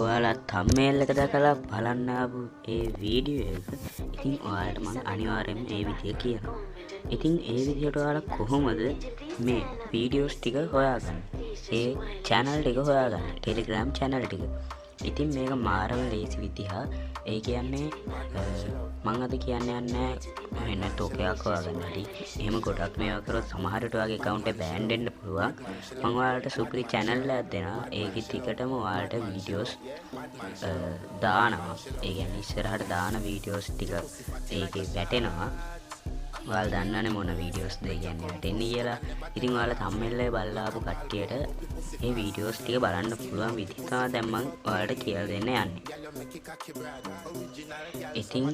ඔයාලා thumbnail එක දැකලා බලන්න ආපු ඒ වීඩියෝ එක ඉතින් ඔයාලට මම අනිවාර්යයෙන්ම මේ විදිය කියනවා. ඉතින් ඒ විදියට ඔයාලා කොහොමද මේ වීඩියෝස් ටික හොයාගන්නේ? ඒ channel ටික හොයාගන්නේ. Telegram channel ටික. ඉතින් මේක මාරම ලේසි විදිහ. ඒ කියන්නේ මම අද කියන්න යන්නේ වෙන ටෝකයක් හොයාගන්න හැටි. එහෙම ගොඩක් මේවා කරොත් සමහරට ඔයාගේ account එක ban වෙන්න පුළුවන්. මම ඔයාලට සුපිරි channel එකක් දෙනවා. ඒකෙ ටිකටම ඔයාලට වීඩියෝස් දානවා. ඒ කියන්නේ ඉස්සරහට දාන වීඩියෝස් ටික ඒකේ වැටෙනවා. ඔයාලා දන්නවනේ මොන වීඩියෝස් ද කියන්නේ වැටෙන්නේ කියලා. ඉතින් ඔයාලා thumbnail එක බලලා ආපු කට්ටියට මේ වීඩියෝස් ටික බලන්න පුළුවන් විදිහ තමයි දැන් මම ඔයාලට කියලා දෙන්න යන්නේ. ඉතින්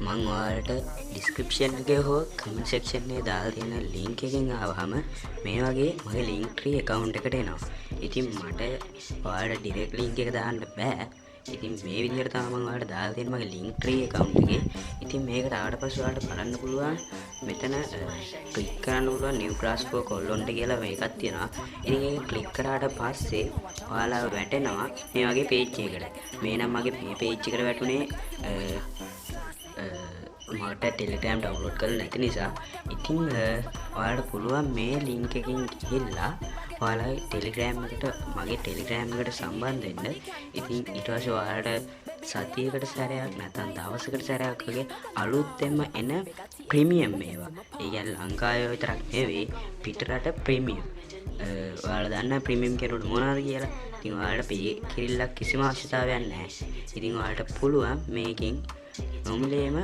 මම ඔයාලට description එකේ හෝ comment section එකේ දාලා තියෙන link එකෙන් ආවහම මේ වගේ මගේ link tree account එකට එනවා. ඉතින් මට ඔයාලට direct link එක දාන්න බෑ. ඉතින් මේ විදිහට තමයි මම ඔයාලට දාලා තියෙන මගේ link tree account එකේ. ඉතින් මේකට ආවට පස්සේ ඔයාලට බලන්න පුළුවන් මෙතන ක්ලික් කරන්න පුළුවන් new class for colonට කියලා මේකක් තියෙනවා. ඉතින් ඒක ක්ලික් කරාට පස්සේ ඔයාලා වැටෙනවා මේ වගේ page එකකට. මේ නම් මගේ මේ page එකට වැටුනේ මට Telegram download කරලා නැති නිසා. ඉතින් ඔයාලට පුළුවන් මේ link එකකින් ගිහිල්ලා ඔයාලා Telegram එකට මගේ Telegram එකට සම්බන්ධ වෙන්න. ඉතින් ඊට පස්සේ ඔයාලට සතියකට සැරයක් නැත්නම් දවසකට සැරයක් වගේ අලුතෙන්ම එන ප්‍රීමියම් මේවා. ඒ කියන්නේ ලංකාවේ විතරක් නෙවෙයි පිටරට ප්‍රීමියම්. ඔයාලා දන්න ප්‍රීමියම් කෙරුවට මොනවද කියලා. ඉතින් ඔයාලට පේ කිරිල්ලක් කිසිම අවශ්‍යතාවයක් නැහැ. ඉතින් ඔයාලට පුළුවන් මේකෙන් නොමිලේම